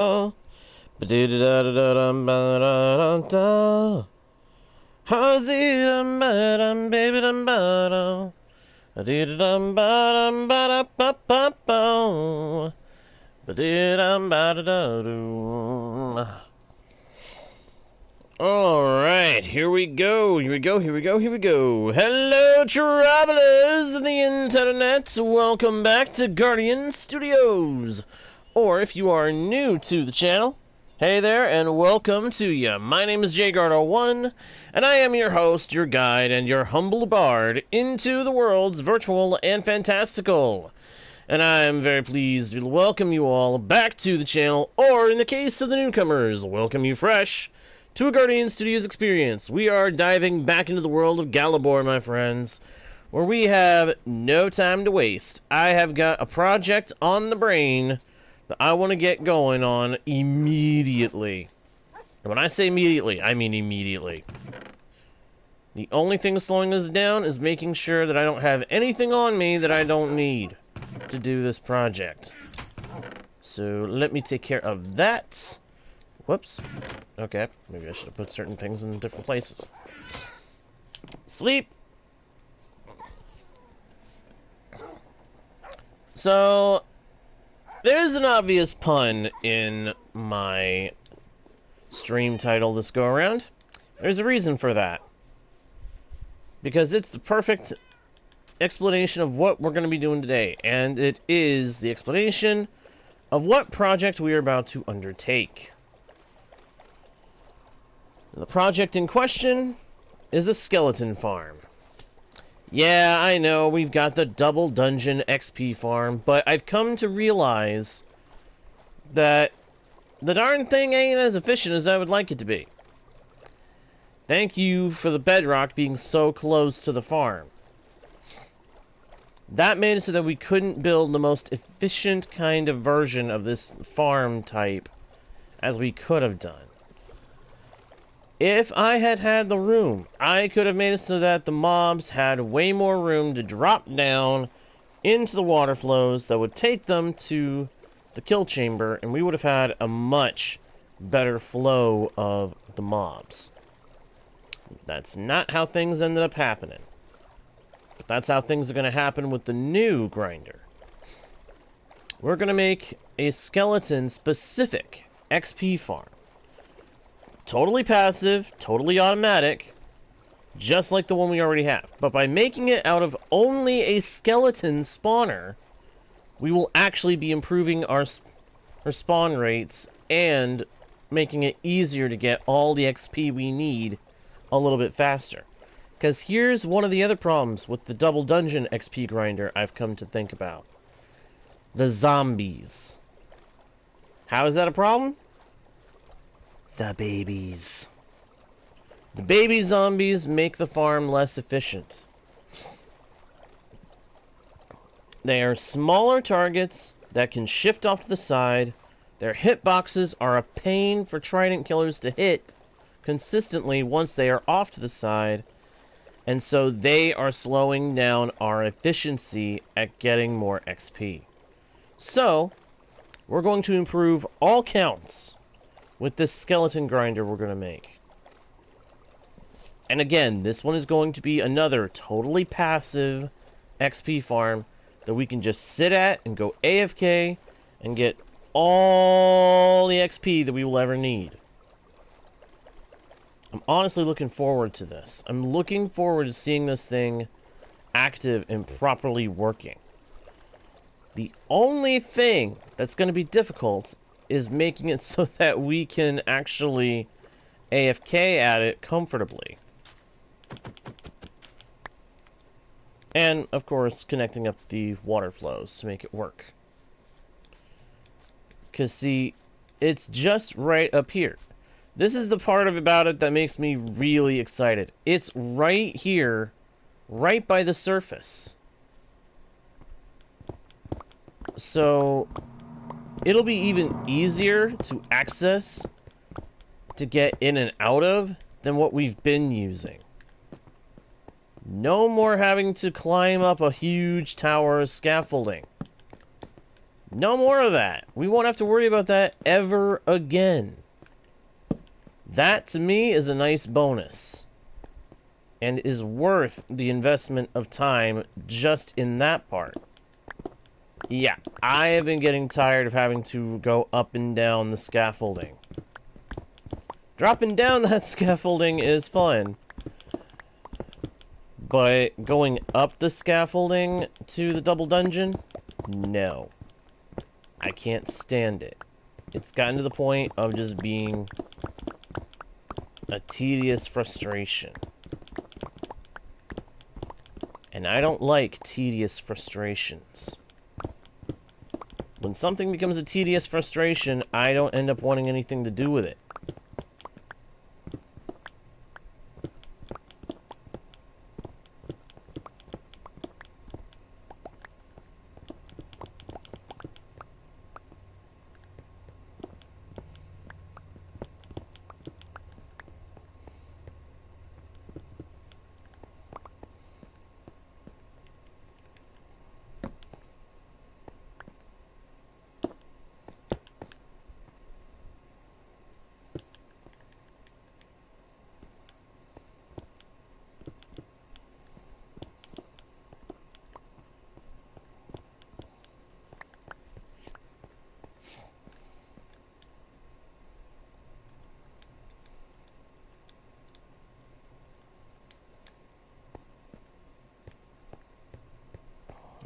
Ba-dee-da-da-da-dum-ba-da-da-da. Hazi-dum-ba-dum-baby-dum-ba-dum. Ba-dee-da-dum-ba-dum-ba-da-ba-ba-boom. Ba-dee-dum-ba-da-da-doom. Alright, here we go. Hello, travelers of the internet. Welcome back to Guardian Studios. Or if you are new to the channel, hey there, and welcome to ya. My name is JGuardo1, and I am your host, your guide, and your humble bard into the worlds virtual and fantastical. And I am very pleased to welcome you all back to the channel, or in the case of the newcomers, welcome you fresh to a Guardian Studios experience. We are diving back into the world of Galabor, my friends, where we have no time to waste. I have got a project on the brain that I want to get going on immediately. And when I say immediately, I mean immediately. The only thing slowing us down is making sure that I don't have anything on me that I don't need to do this project. So let me take care of that. Whoops. Okay, maybe I should have put certain things in different places. Sleep! So, there's an obvious pun in my stream title this go-around. There's a reason for that. Because it's the perfect explanation of what we're going to be doing today. And it is the explanation of what project we are about to undertake. The project in question is a skeleton farm. Yeah, I know, we've got the double dungeon XP farm, but I've come to realize that the darn thing ain't as efficient as I would like it to be. Thank you for the Bedrock being so close to the farm. That made it so that we couldn't build the most efficient kind of version of this farm type as we could have done. If I had had the room, I could have made it so that the mobs had way more room to drop down into the water flows that would take them to the kill chamber, and we would have had a much better flow of the mobs. That's not how things ended up happening. But that's how things are going to happen with the new grinder. We're going to make a skeleton-specific XP farm. Totally passive, totally automatic, just like the one we already have. But by making it out of only a skeleton spawner, we will actually be improving our spawn rates and making it easier to get all the XP we need a little bit faster. Because here's one of the other problems with the double dungeon XP grinder I've come to think about. The zombies. How is that a problem? The babies. The baby zombies make the farm less efficient. They are smaller targets that can shift off to the side. Their hitboxes are a pain for trident killers to hit consistently once they are off to the side. And so they are slowing down our efficiency at getting more XP. So, we're going to improve all counts with this skeleton grinder we're going to make. And again, this one is going to be another totally passive XP farm that we can just sit at and go AFK and get all the XP that we will ever need. I'm honestly looking forward to this. I'm looking forward to seeing this thing active and properly working. The only thing that's going to be difficult is making it so that we can actually AFK at it comfortably. And, of course, connecting up the water flows to make it work. Because, see, it's just right up here. This is the part about it that makes me really excited. It's right here, right by the surface. So it'll be even easier to access, to get in and out of, than what we've been using. No more having to climb up a huge tower of scaffolding. No more of that. We won't have to worry about that ever again. That, to me, is a nice bonus. And is worth the investment of time just in that part. Yeah, I have been getting tired of having to go up and down the scaffolding. Dropping down that scaffolding is fun. But going up the scaffolding to the double dungeon? No. I can't stand it. It's gotten to the point of just being a tedious frustration. And I don't like tedious frustrations. When something becomes a tedious frustration, I don't end up wanting anything to do with it.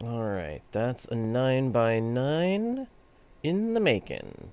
Alright, that's a 9x9 in the making.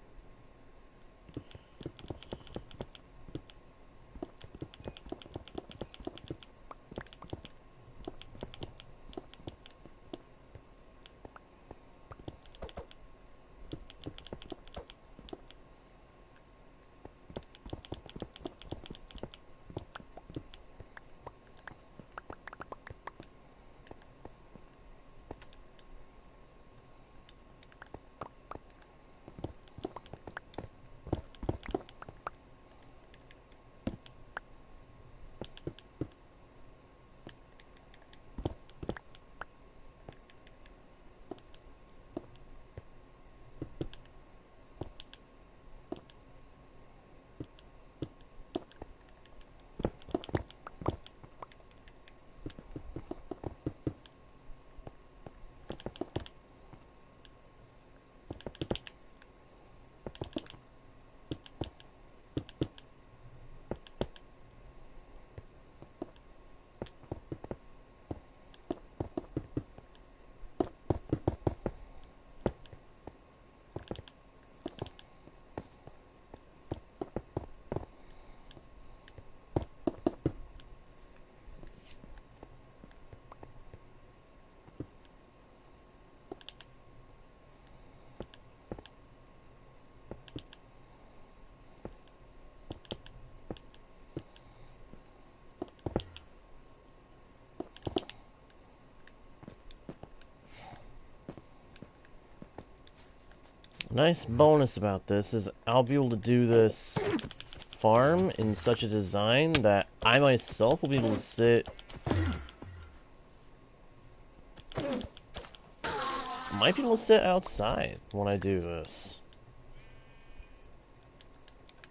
Nice bonus about this is I'll be able to do this farm in such a design that I myself will be able to sit... might be able to sit outside when I do this.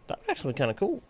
That would actually be kind of cool.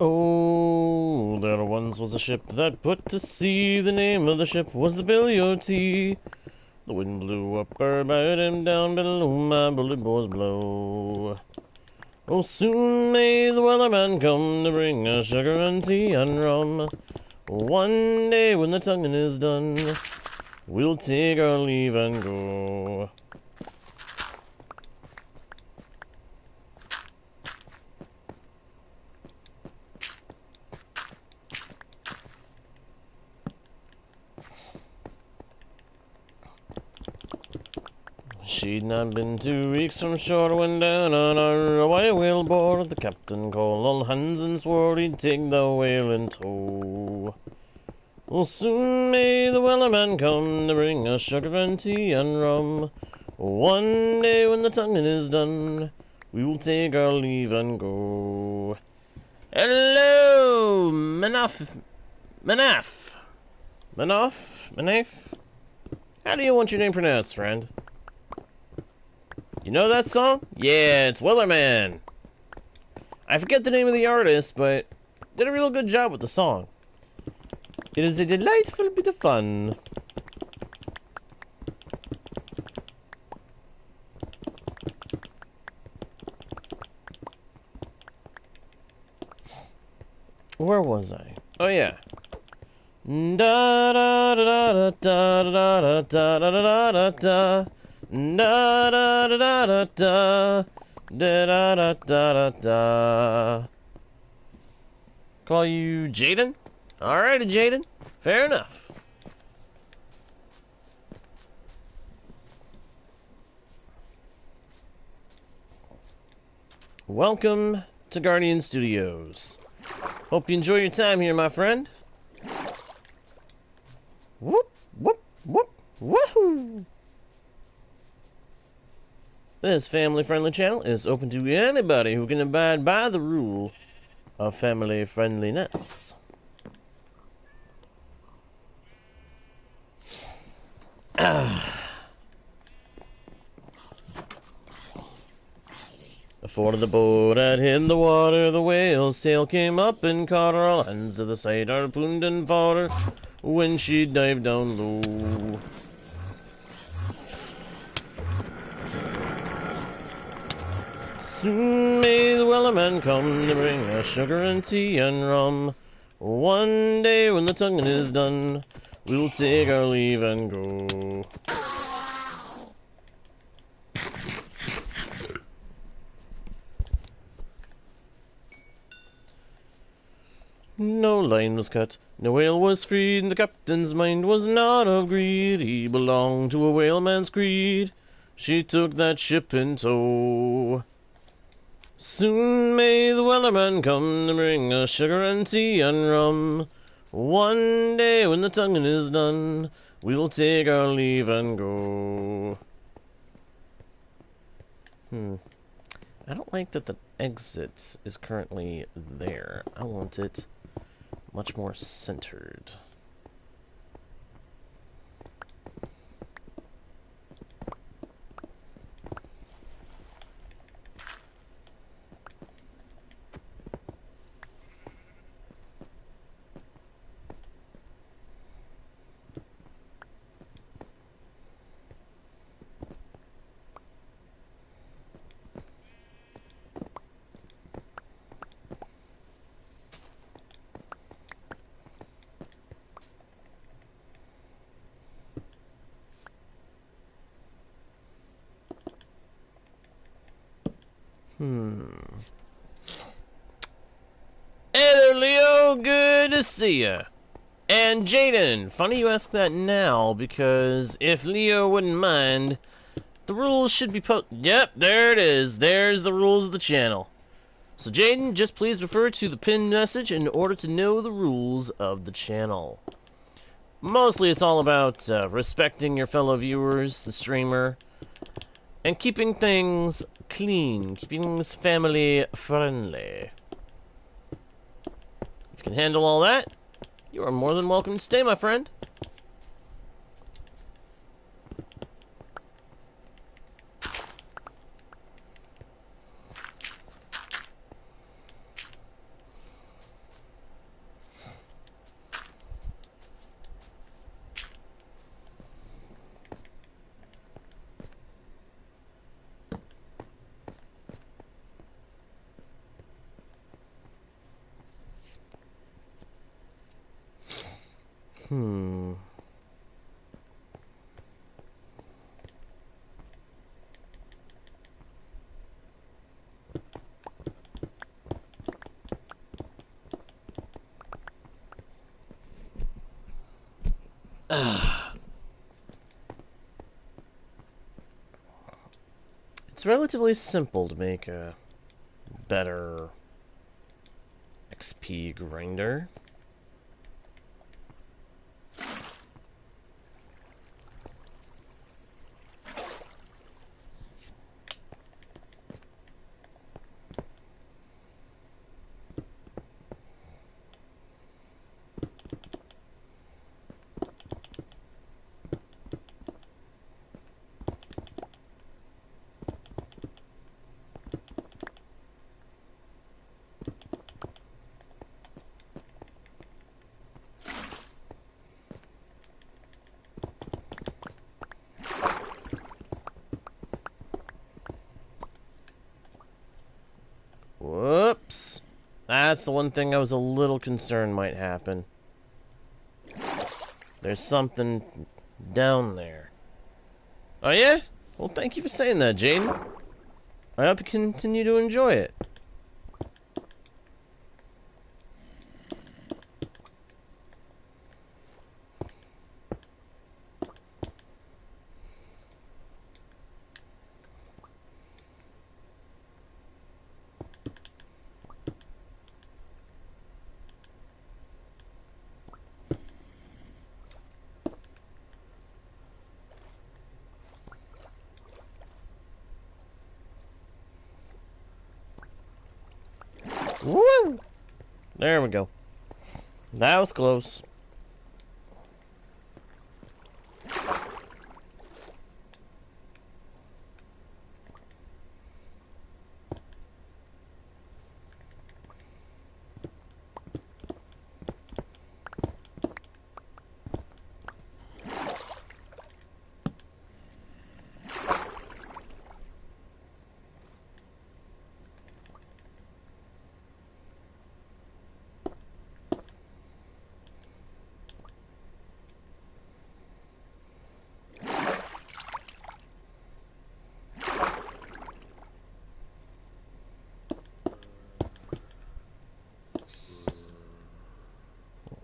Oh, there once was a ship that put to sea. The name of the ship was the Billy O.T. The wind blew up her bow him down below, my bullet boys blow. Oh, soon may the wellerman come to bring us sugar and tea and rum. One day when the tonguing is done, we'll take our leave and go. She'd not been 2 weeks from shore when down on our away whale board. The captain called all hands and swore he'd take the whale in tow. Well, soon may the wellerman come to bring us sugar and tea and rum. One day when the tonguing is done, we will take our leave and go. Hello, Manaf. How do you want your name pronounced, friend? You know that song? Yeah, it's Wellerman. I forget the name of the artist, but did a real good job with the song. It is a delightful bit of fun. Where was I? Oh yeah. Da da da da da da da da da da da. Da da da da da da da da da da da. Call you Jaden? Alright, Jaden. Fair enough. Welcome to Guardian Studios. Hope you enjoy your time here, my friend. Whoop, whoop, whoop, woohoo! This family-friendly channel is open to anybody who can abide by the rule of family friendliness. Before the boat had hit the water, the whale's tail came up and caught her. All hands to the side harpooned and fought her when she dived down low. Soon may the wellerman come to bring us sugar and tea and rum. One day when the tonguing is done, we'll take our leave and go. No line was cut, no whale was freed, and the captain's mind was not of greed. He belonged to a whaleman's creed. She took that ship in tow. Soon may the wellerman come to bring us sugar and tea and rum. One day when the tonguing is done, we'll take our leave and go. I don't like that the exit is currently there. I want it much more centered. Hey there, Leo. Good to see ya. And Jaden, funny you ask that now, because if Leo wouldn't mind, the rules should be Yep, there it is. There's the rules of the channel. So Jaden, just please refer to the pinned message in order to know the rules of the channel. Mostly it's all about respecting your fellow viewers, the streamer, and keeping things clean, keeping things family friendly. If you can handle all that, you are more than welcome to stay, my friend. Hmm. It's relatively simple to make a better XP grinder. Whoops. That's the one thing I was a little concerned might happen. There's something down there. Oh yeah? Well, thank you for saying that, Jaden. I hope you continue to enjoy it. Woo! There we go. That was close.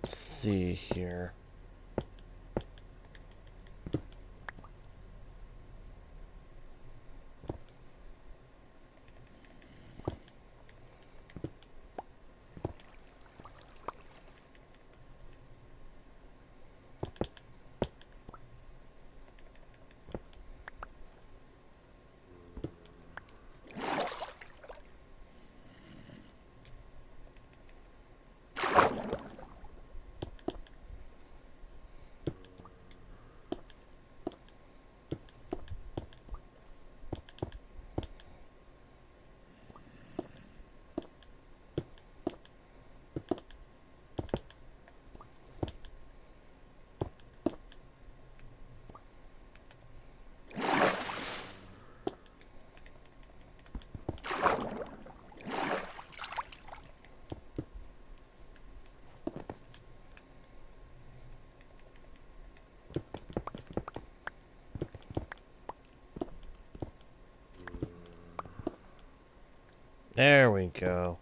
Let's see here. There we go.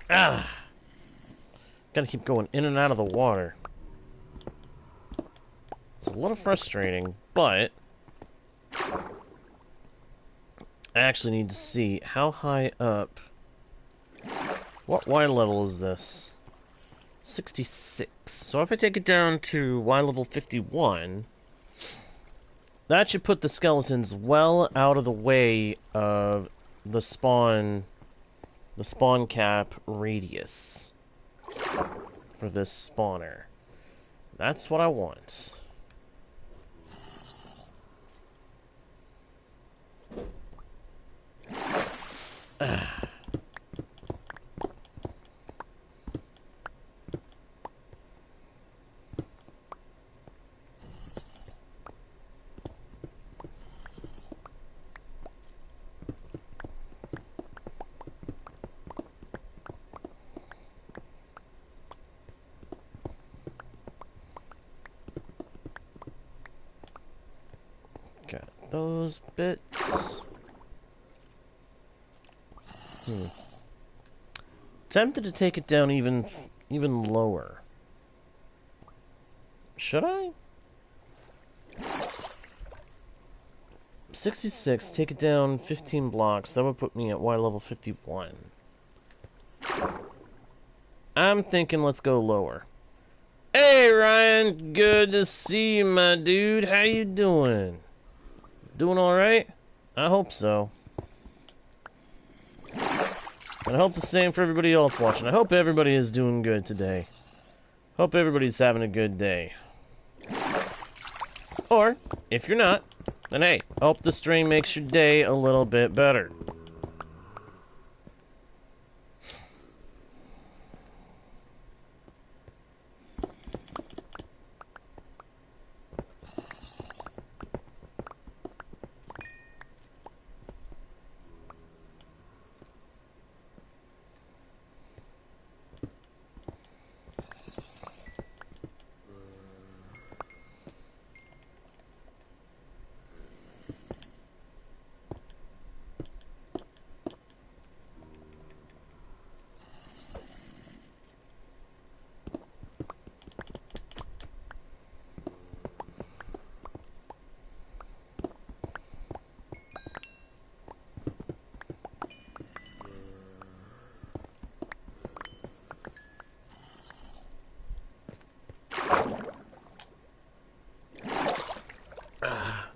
Ah! Gotta keep going in and out of the water. It's a little frustrating, but I actually need to see how high up. What Y level is this? 66. So if I take it down to Y level 51, that should put the skeletons well out of the way of the spawn cap radius for this spawner. That's what I want. Got those bits. Tempted to take it down even lower. Should I? 66, take it down 15 blocks. That would put me at Y level 51. I'm thinking let's go lower. Hey Ryan, good to see you, my dude. How you doing? Doing alright? I hope so. And I hope the same for everybody else watching. I hope everybody is doing good today. Hope everybody's having a good day. Or, if you're not, then hey, hope the stream makes your day a little bit better.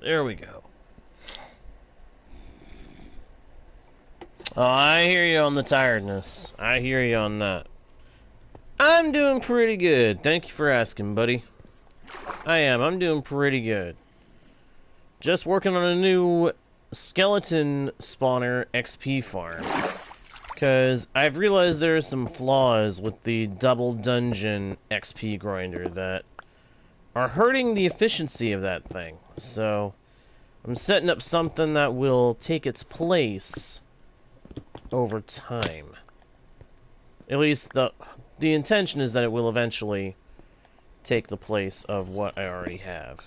There we go. Oh, I hear you on the tiredness. I hear you on that. I'm doing pretty good. Thank you for asking, buddy. I am. I'm doing pretty good. Just working on a new skeleton spawner XP farm. Because I've realized there are some flaws with the double dungeon XP grinder that are hurting the efficiency of that thing. So I'm setting up something that will take its place over time. At least the intention is that it will eventually take the place of what I already have.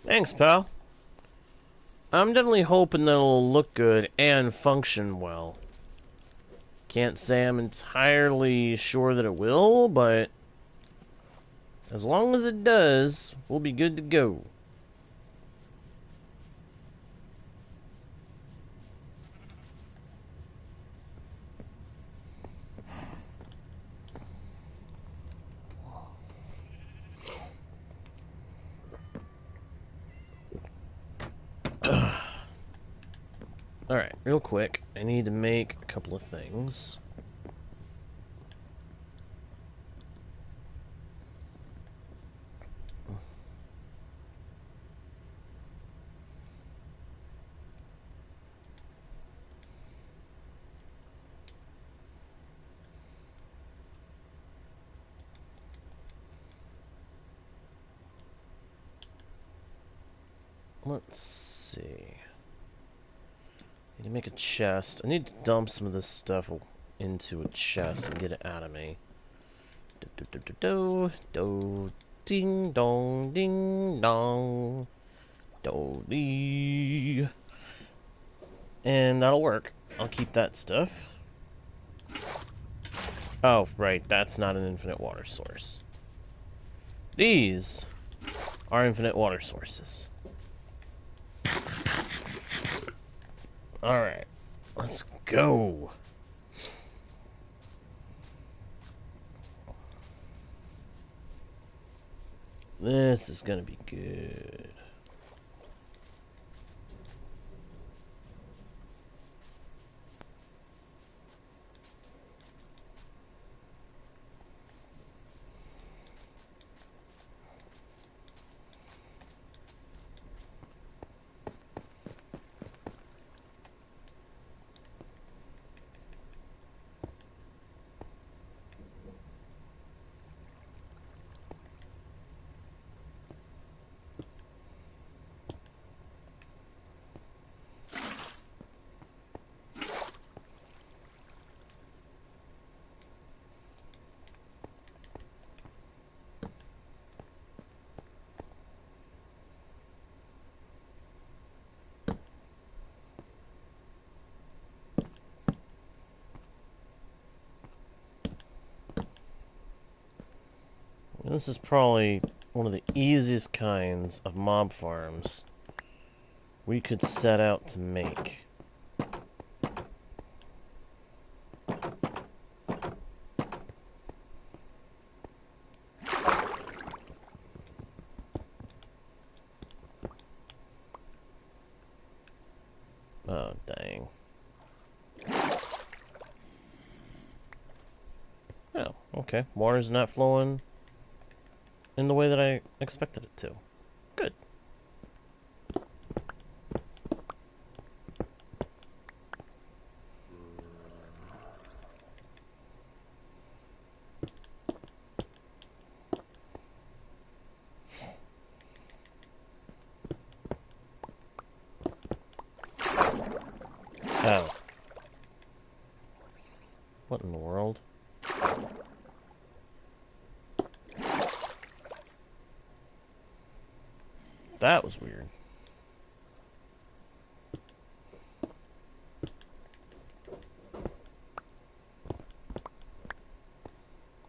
Thanks, pal. I'm definitely hoping that it'll look good and function well. Can't say I'm entirely sure that it will, but as long as it does, we'll be good to go. Alright, real quick, I need to make a couple of things. Let's see. I need to make a chest. I need to dump some of this stuff into a chest and get it out of me. Ding dong, ding dong, do dee. And that'll work. I'll keep that stuff. Oh, right, that's not an infinite water source. These are infinite water sources. Alright, let's go. This is gonna be good. This is probably one of the easiest kinds of mob farms we could set out to make. Oh, dang. Oh, okay. Water's not flowing in the way that I expected it to. Good. Oh. What in the world? That was weird.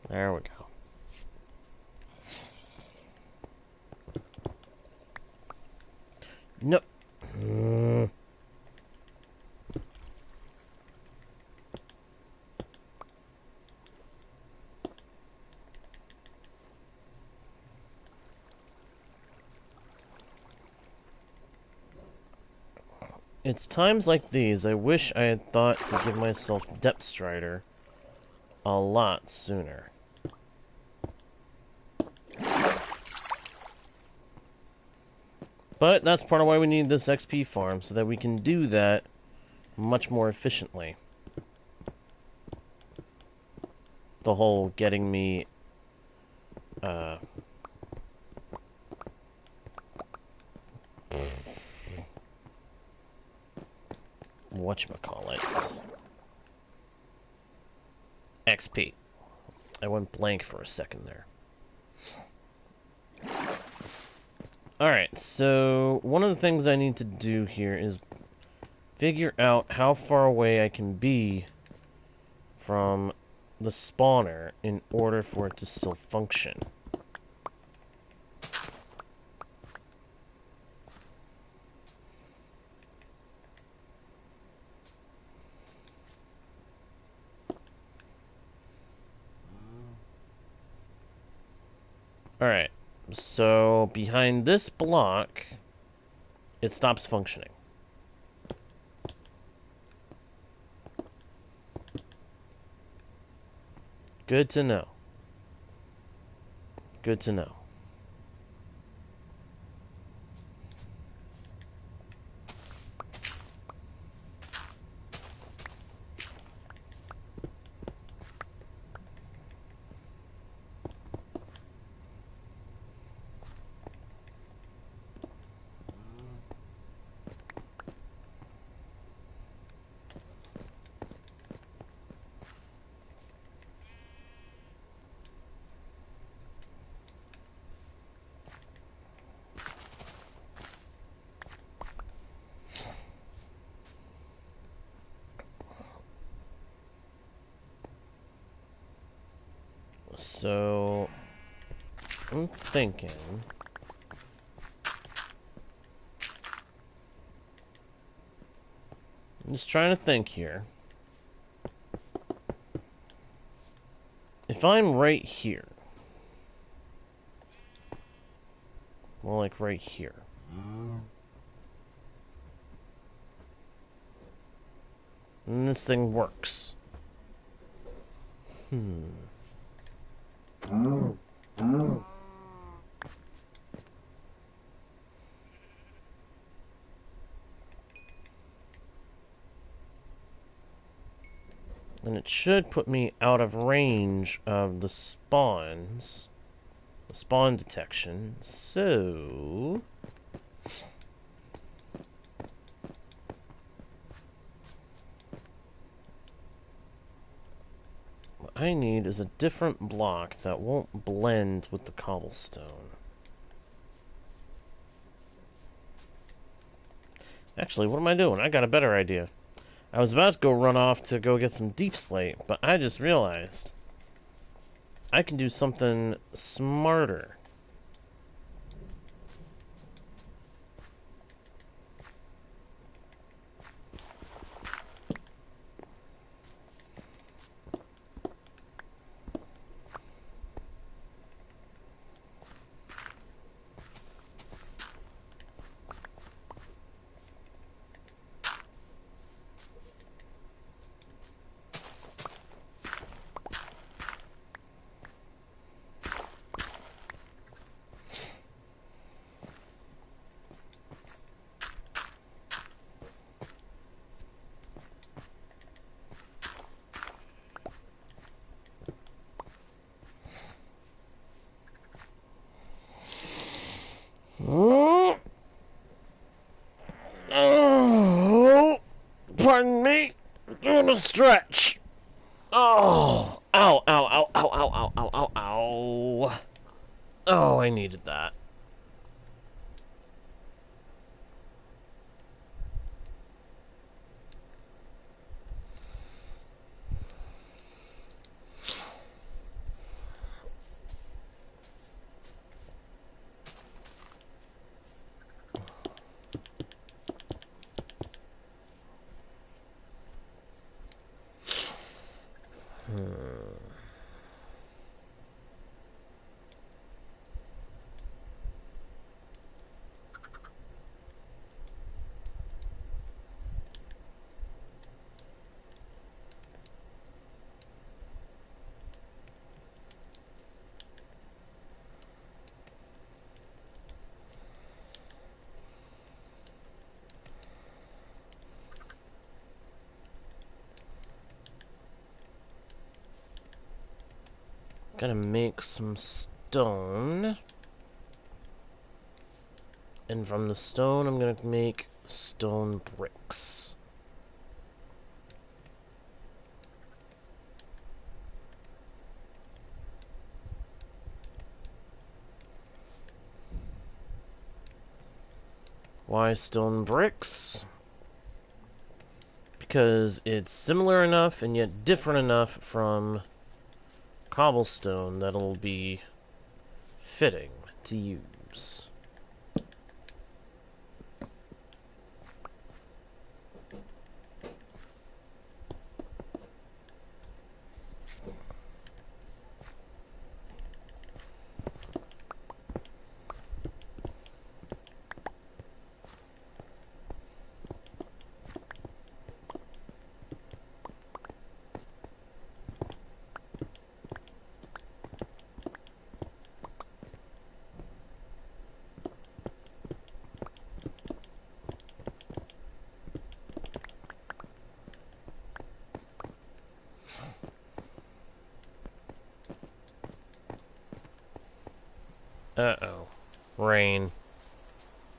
There we go. No. It's times like these I wish I had thought to give myself Depth Strider a lot sooner. But that's part of why we need this XP farm, so that we can do that much more efficiently. The whole getting me, whatchamacallit. XP. I went blank for a second there. Alright, so one of the things I need to do here is figure out how far away I can be from the spawner in order for it to still function. Alright, so behind this block, it stops functioning. Good to know. Good to know. So, I'm thinking... I'm just trying to think here. If I'm right here... More like right here. And this thing works. And it should put me out of range of the spawns. The spawn detection. So... what I need is a different block that won't blend with the cobblestone. Actually, what am I doing? I got a better idea. I was about to go run off to go get some deep slate, but I just realized I can do something smarter. Oh, pardon me. Doing a stretch. Oh, ow, ow, ow, ow, ow, ow, ow, ow, ow. Oh, I needed that. Gotta make some stone. And from the stone, I'm gonna make stone bricks. Why stone bricks? Because it's similar enough and yet different enough from cobblestone that it'll be fitting to use. Uh-oh. Rain.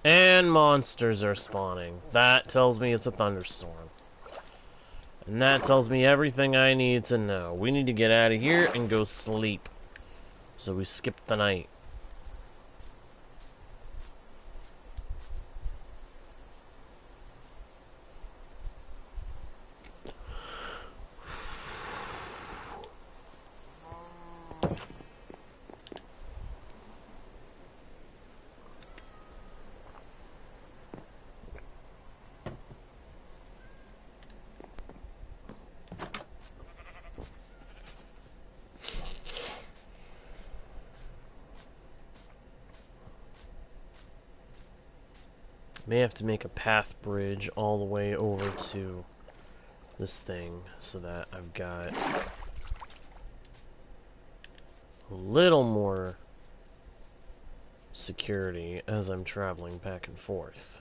And monsters are spawning. That tells me it's a thunderstorm. And that tells me everything I need to know. We need to get out of here and go sleep. So we skip the night. May have to make a path bridge all the way over to this thing so that I've got a little more security as I'm traveling back and forth.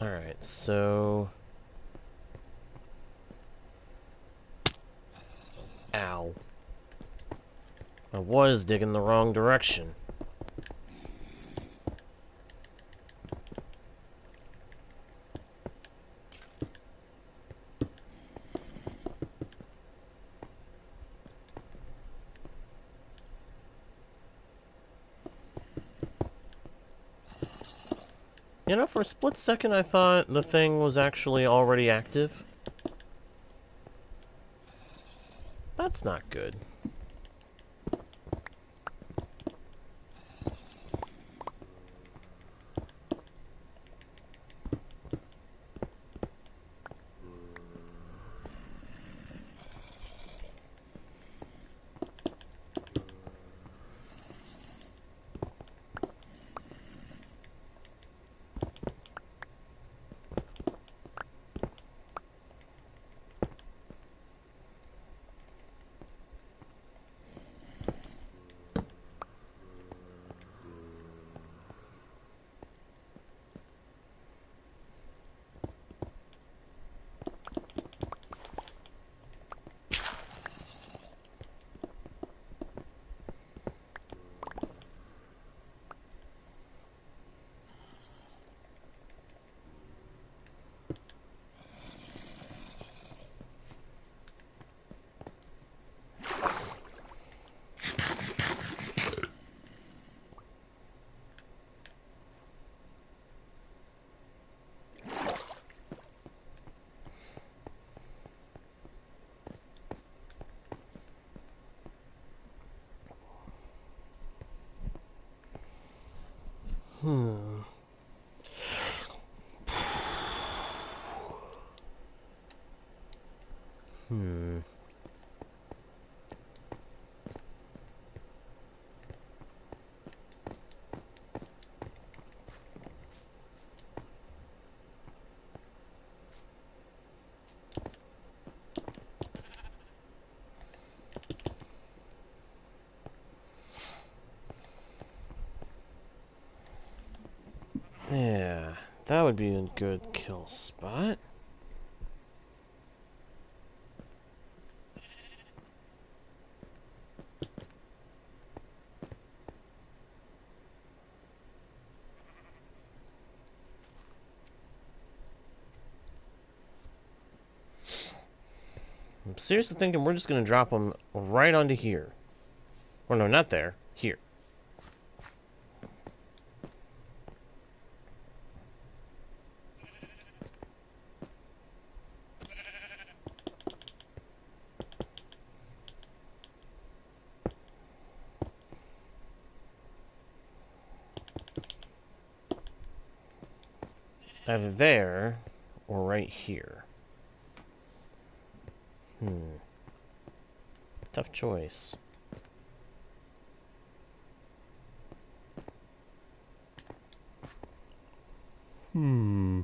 Alright, so... Ow. I was digging the wrong direction. You know, for a split second I thought the thing was actually already active. That's not good. Hmm. Hmm. Yeah, that would be a good kill spot. I'm seriously thinking we're just gonna drop them right onto here. Or no, not there. Here. Either there, or right here. Tough choice. Hmm.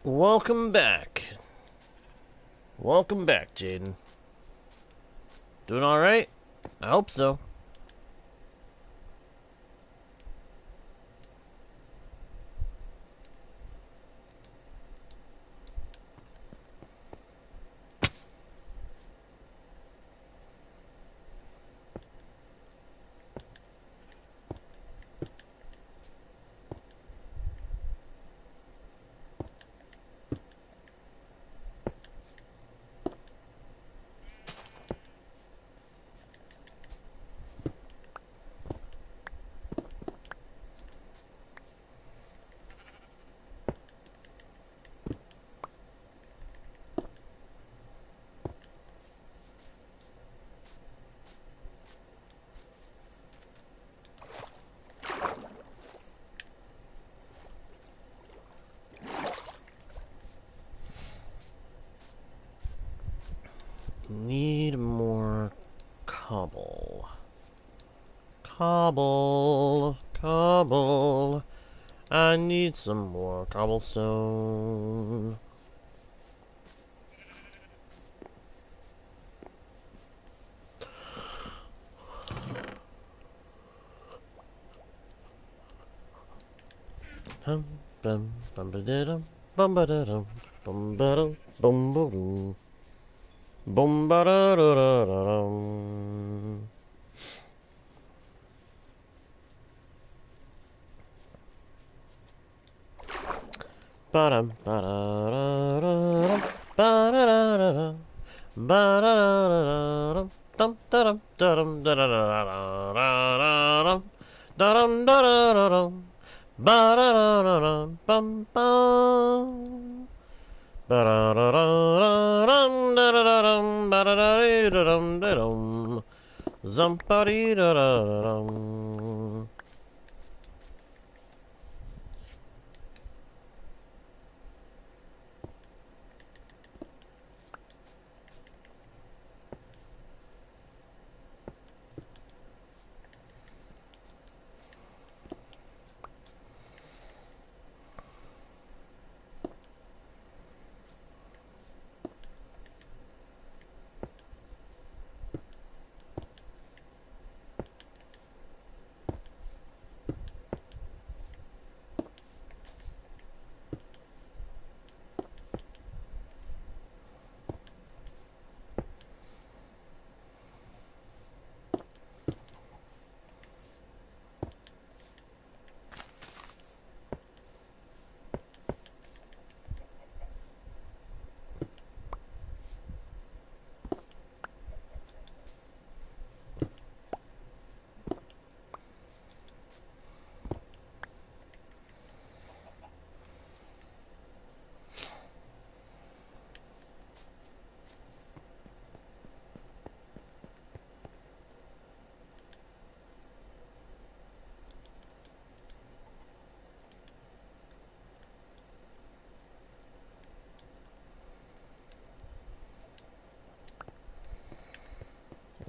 Welcome back. Welcome back, Jaden. Doing alright? I hope so. Need more cobble. Cobble. Cobble. I need some more cobblestone. Bum bum bum ba da dum bum ba da dum bum ba dum bum ba dum bum ba da da da da dum. Ba dum ba da da da dum ba da da da da ba da da da dum dum da dum da dum da da da da da dum da dum da da da dum ba da da da da bum bum. Ba da da da dum da da da dum ba da da da dum da dum zumpity da da dum.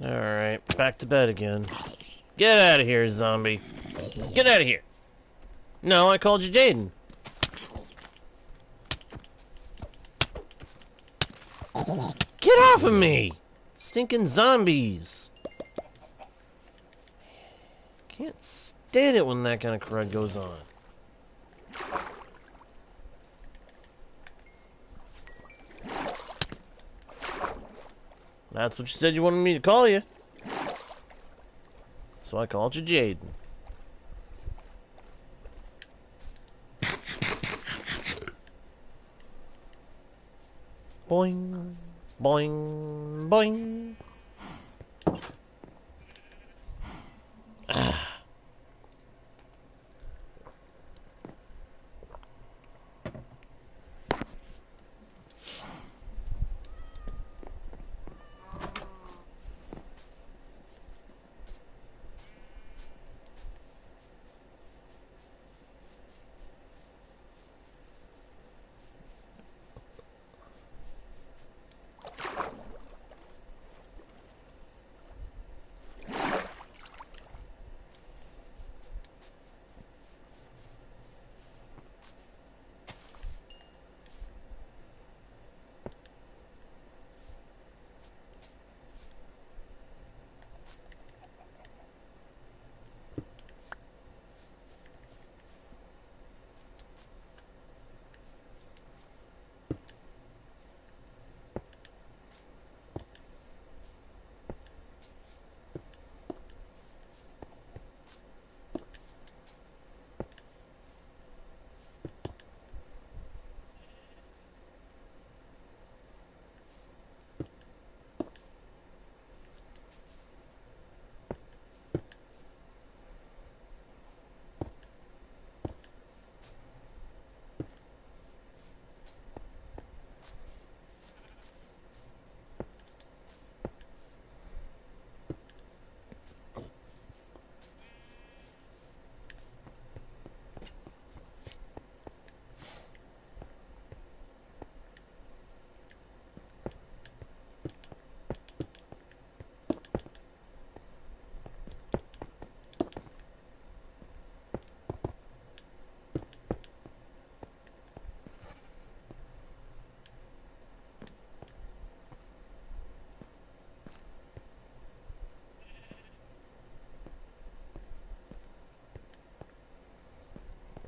Alright, back to bed again. Get out of here, zombie. Get out of here. No, I called you Jaden. Get off of me! Stinking zombies. Can't stand it when that kind of crud goes on. That's what you said you wanted me to call you. So I called you Jaden. Boing, boing, boing. Ah.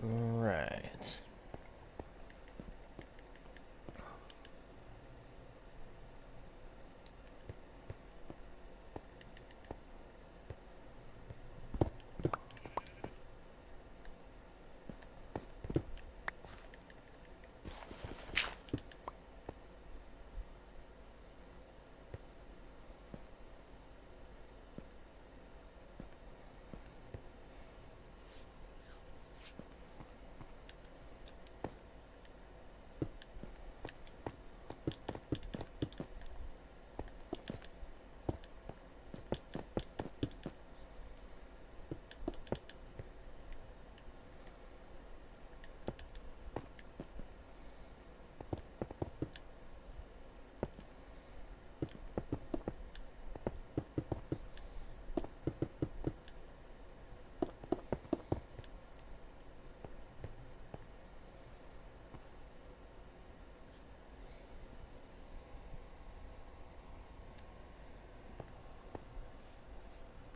Right.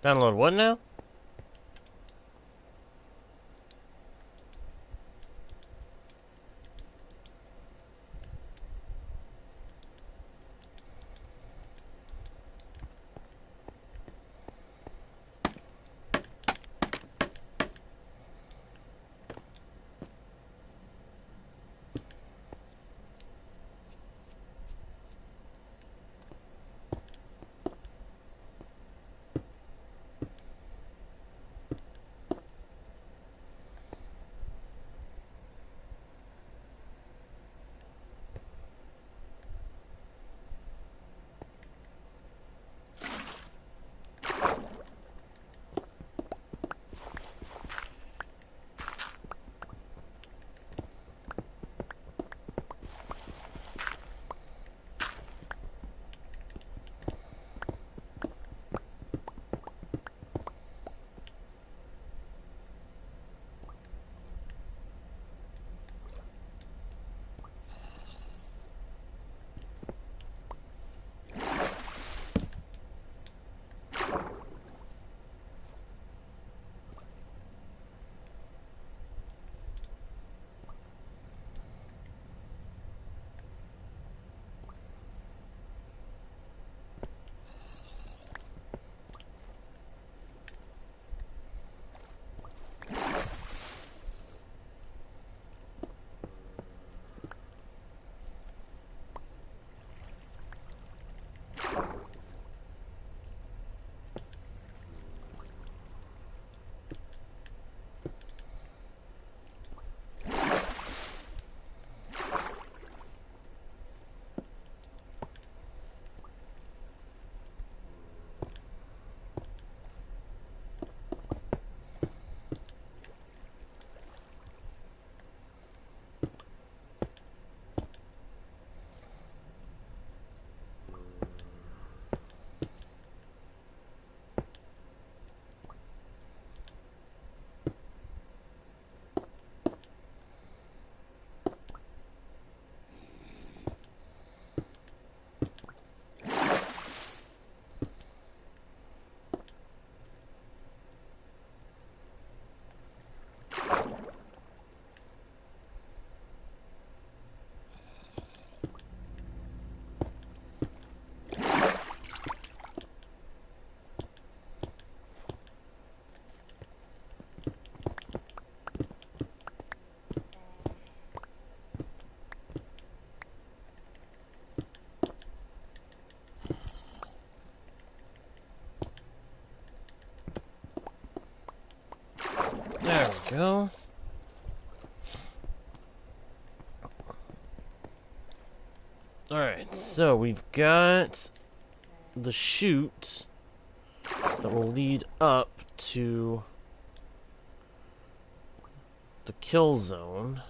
Download what now? There we go. Alright, so we've got the chute that will lead up to the kill zone.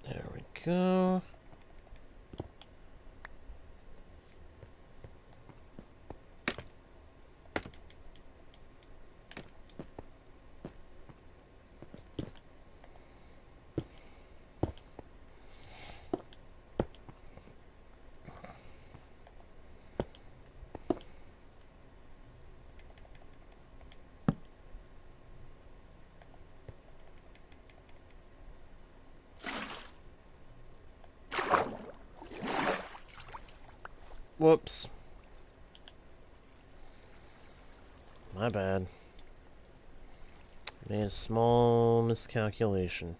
There we go. Whoops. My bad. Made a small miscalculation.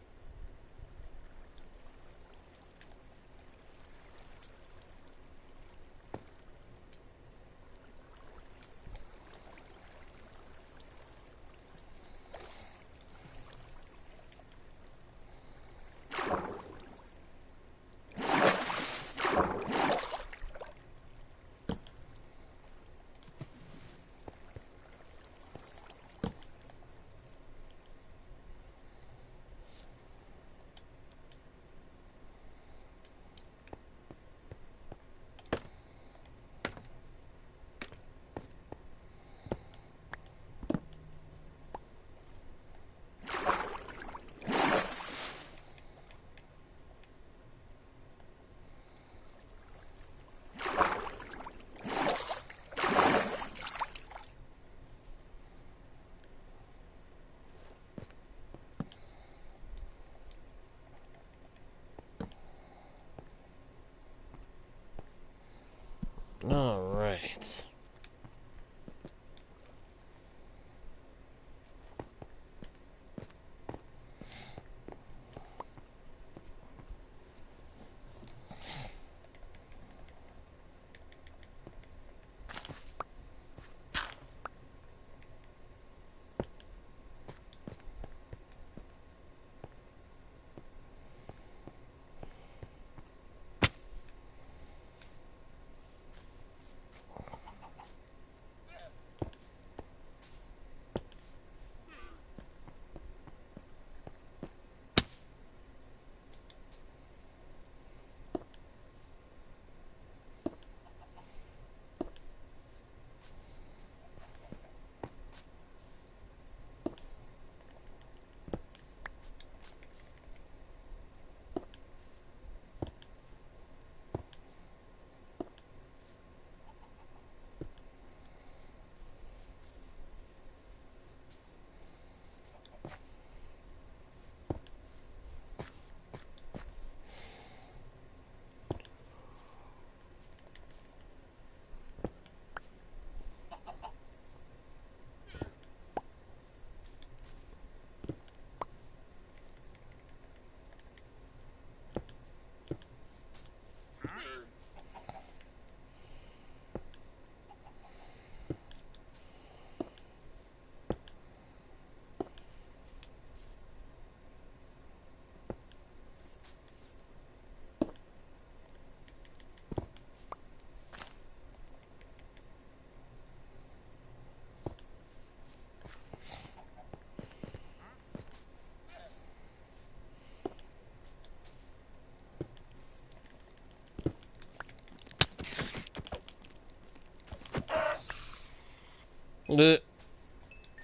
Bleh.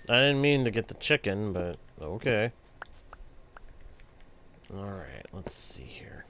I didn't mean to get the chicken, but okay. Alright, let's see here.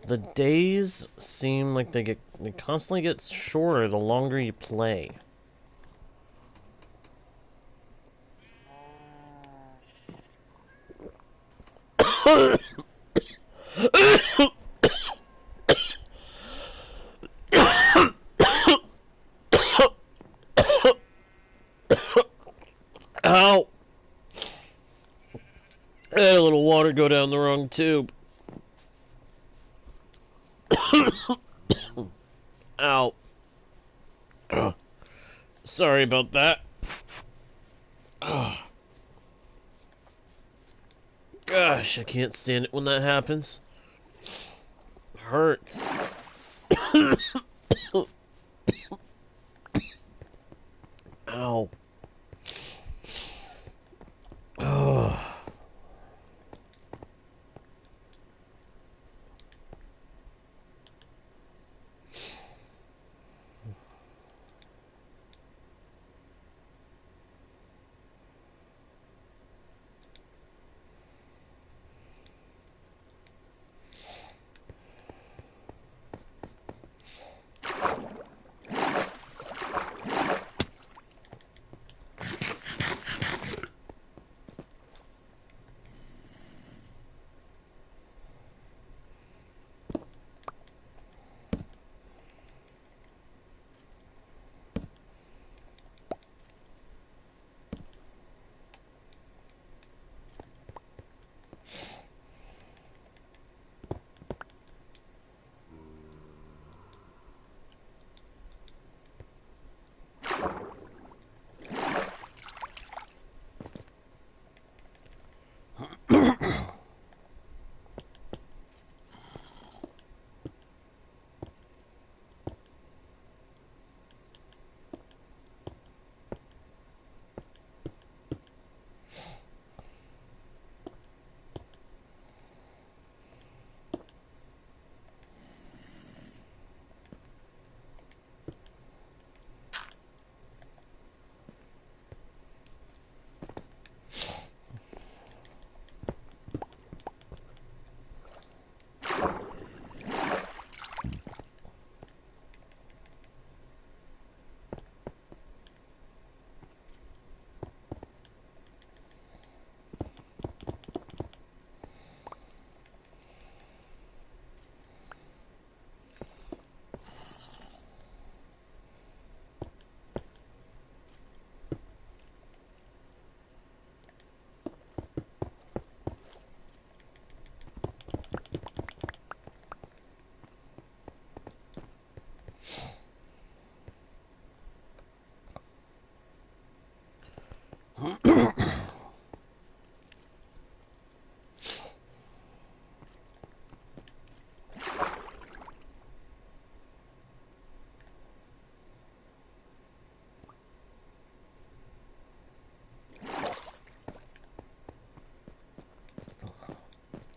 The days seem like they constantly get shorter the longer you play. Ow! I had a little water go down the wrong tube. Ow. Sorry about that. Gosh, I can't stand it when that happens. It hurts. Ow. Oh.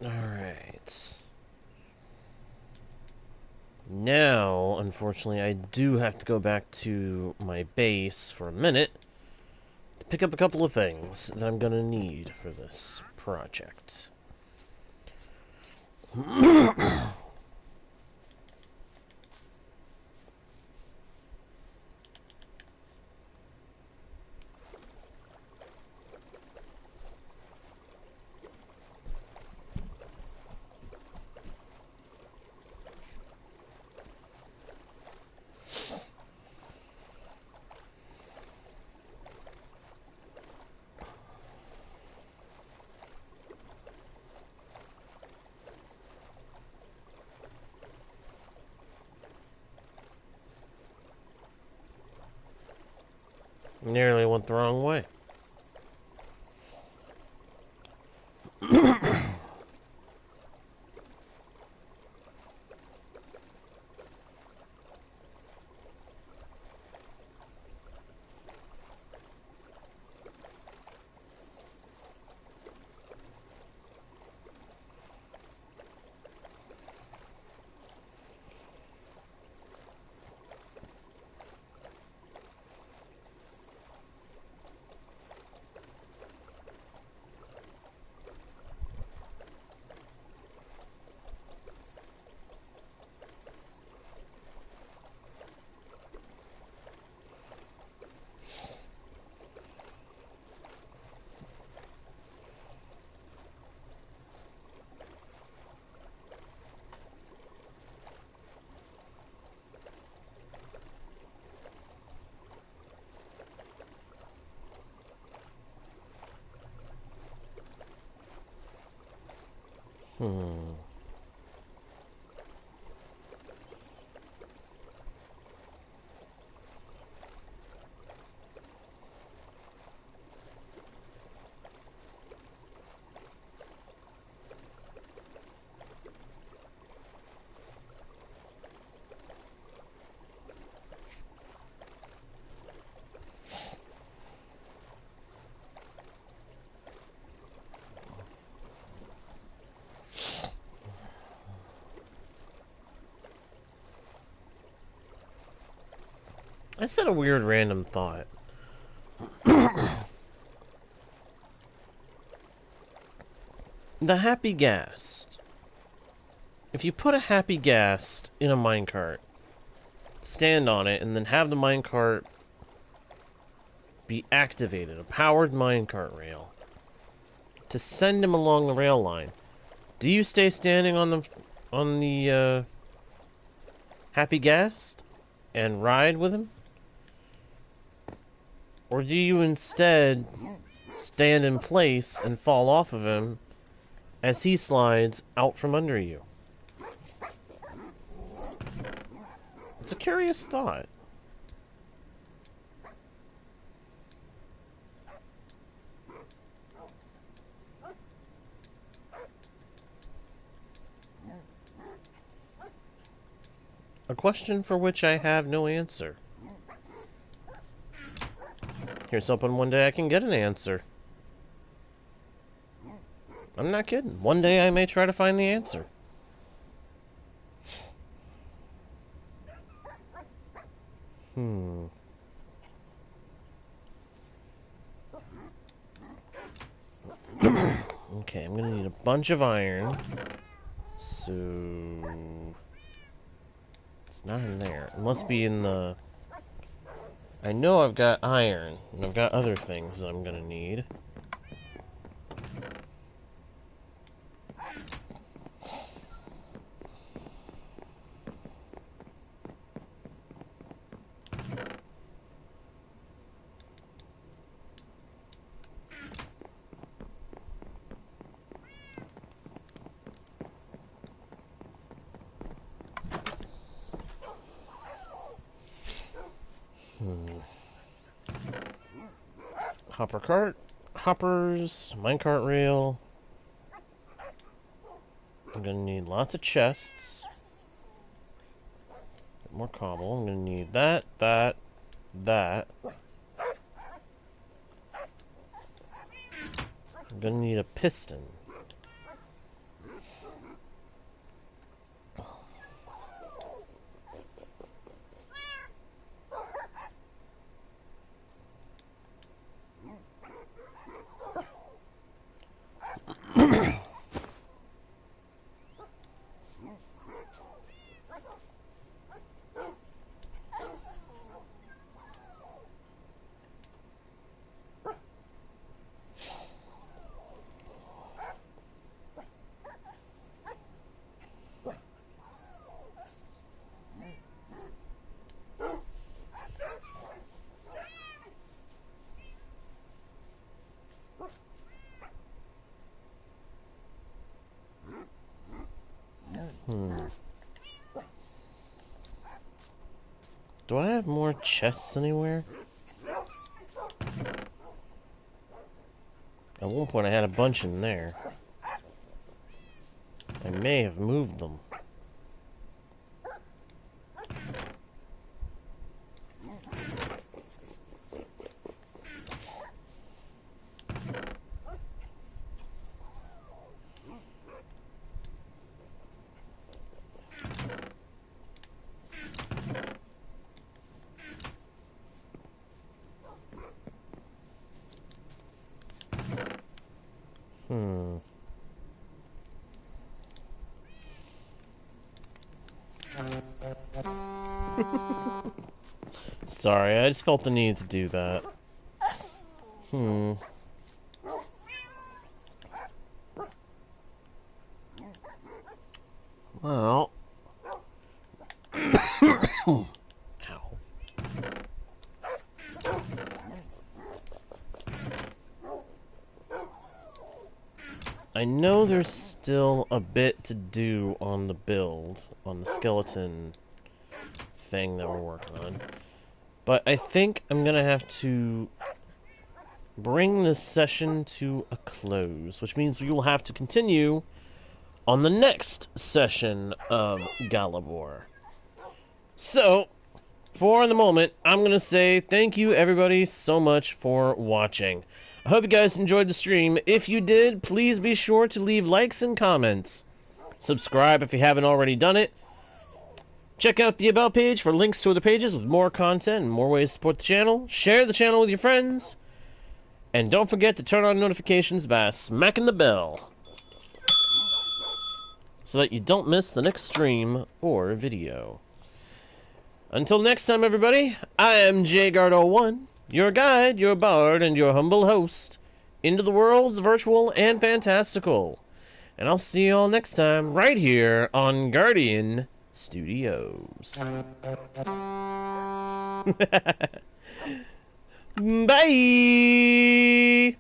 Alright. Now, unfortunately, I do have to go back to my base for a minute to pick up a couple of things that I'm gonna need for this project. Nearly went the wrong way. I said a weird random thought. The happy ghast. If you put a happy ghast in a minecart, stand on it, and then have the minecart be activated, a powered minecart rail, to send him along the rail line, do you stay standing on the happy ghast and ride with him? Or do you instead stand in place and fall off of him as he slides out from under you? It's a curious thought. A question for which I have no answer. Here's hoping one day I can get an answer. I'm not kidding. One day I may try to find the answer. Okay, I'm gonna need a bunch of iron. So... it's not in there. It must be in the... I know I've got iron, and I've got other things that I'm gonna need. Hopper cart, hoppers, minecart rail. I'm gonna need lots of chests. More cobble. I'm gonna need that. I'm gonna need a piston. Do I have more chests anywhere? At one point I had a bunch in there. I may have moved them. Sorry, I just felt the need to do that. Well. Ow. I know there's still a bit to do on the build, on the skeleton thing that we're working on. But I think I'm gonna have to bring this session to a close, which means we will have to continue on the next session of Galabor. So, for the moment, I'm gonna say thank you everybody so much for watching. I hope you guys enjoyed the stream. If you did, please be sure to leave likes and comments. Subscribe if you haven't already done it. Check out the About page for links to other pages with more content and more ways to support the channel. Share the channel with your friends. And don't forget to turn on notifications by smacking the bell, so that you don't miss the next stream or video. Until next time, everybody, I am JGuard01, your guide, your bard, and your humble host into the worlds virtual and fantastical. And I'll see you all next time, right here on Guardian Studios. Bye!